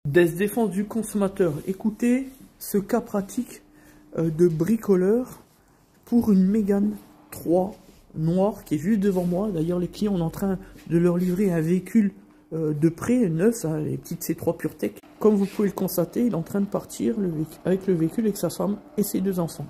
Des défenses du consommateur. Écoutez ce cas pratique de bricoleur pour une Mégane 3 noire qui est juste devant moi. D'ailleurs, les clients sont en train de leur livrer un véhicule de prêt, neuf, hein, les petites C3 PureTech. Comme vous pouvez le constater, il est en train de partir avec le véhicule, avec sa femme et ses 2 enfants.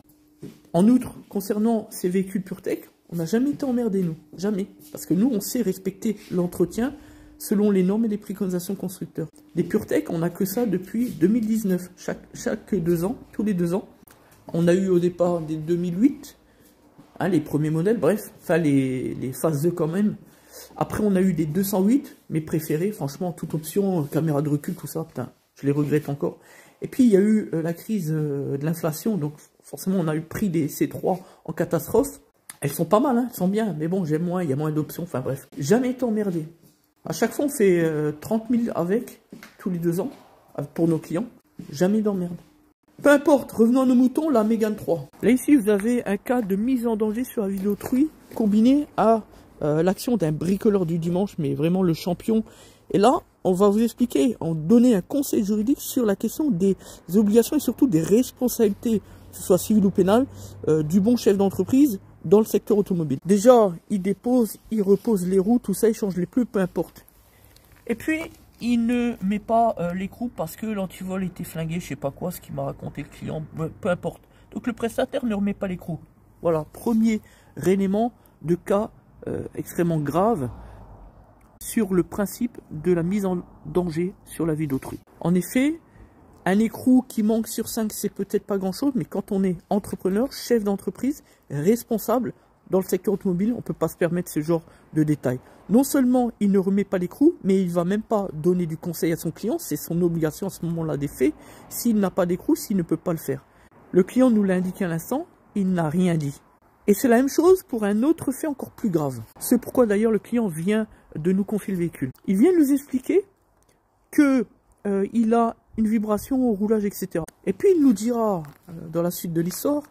En outre, concernant ces véhicules PureTech, on n'a jamais été emmerdés, nous. Jamais. Parce que nous, on sait respecter l'entretien selon les normes et les préconisations constructeurs. Des PureTech, on n'a que ça depuis 2019. Chaque 2 ans, tous les 2 ans. On a eu au départ des 2008, hein, les premiers modèles, bref, enfin les phases 2 quand même. Après, on a eu des 208, mes préférés, franchement, toute option, caméra de recul, tout ça, putain, je les regrette encore. Et puis, il y a eu la crise de l'inflation, donc forcément, on a eu pris des C3 en catastrophe. Elles sont pas mal, hein, elles sont bien, mais bon, j'aime moins, il y a moins d'options, enfin bref. Jamais été emmerdé. À chaque fois, on fait 30 000 avec, tous les 2 ans, pour nos clients. Jamais d'emmerde. Peu importe, revenons à nos moutons, la Mégane 3. Là, ici, vous avez un cas de mise en danger sur la vie d'autrui, combiné à l'action d'un bricoleur du dimanche, mais vraiment le champion. Et là, on va vous expliquer, en donner un conseil juridique sur la question des obligations et surtout des responsabilités, que ce soit civil ou pénal, du bon chef d'entreprise dans le secteur automobile. Déjà, il dépose, il repose les roues, tout ça, il change les pneus, peu importe. Et puis, il ne met pas l'écrou parce que l'antivol était flingué, je sais pas quoi, ce qu'il m'a raconté le client, peu importe. Donc le prestataire ne remet pas l'écrou. Voilà, premier élément de cas extrêmement grave sur le principe de la mise en danger sur la vie d'autrui. En effet, un écrou qui manque sur 5, c'est peut-être pas grand-chose, mais quand on est entrepreneur, chef d'entreprise, responsable dans le secteur automobile, on ne peut pas se permettre ce genre de détails. Non seulement il ne remet pas l'écrou, mais il ne va même pas donner du conseil à son client, c'est son obligation à ce moment-là des faits, s'il n'a pas d'écrou, s'il ne peut pas le faire. Le client nous l'a indiqué à l'instant, il n'a rien dit. Et c'est la même chose pour un autre fait encore plus grave. C'est pourquoi d'ailleurs le client vient de nous confier le véhicule. Il vient nous expliquer que il a une vibration au roulage, etc. Et puis il nous dira, dans la suite de l'histoire,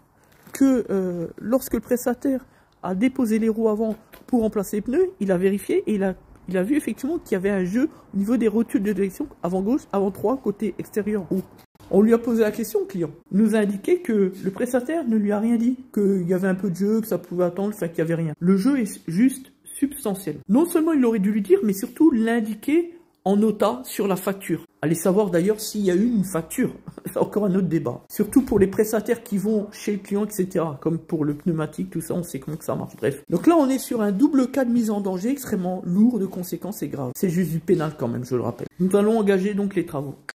que lorsque le prestataire a déposé les roues avant pour remplacer les pneus, il a vérifié et il a vu effectivement qu'il y avait un jeu au niveau des rotules de direction, avant gauche, avant droit, côté extérieur roue. On lui a posé la question, le client. Il nous a indiqué que le prestataire ne lui a rien dit, qu'il y avait un peu de jeu, que ça pouvait attendre, enfin qu'il n'y avait rien. Le jeu est juste substantiel. Non seulement il aurait dû lui dire, mais surtout l'indiquer en nota sur la facture. Allez savoir d'ailleurs s'il y a eu une facture. C'est encore un autre débat. Surtout pour les prestataires qui vont chez le client, etc. Comme pour le pneumatique, tout ça, on sait comment que ça marche. Bref. Donc là, on est sur un double cas de mise en danger extrêmement lourd de conséquences et grave. C'est juste du pénal quand même, je le rappelle. Nous allons engager donc les travaux.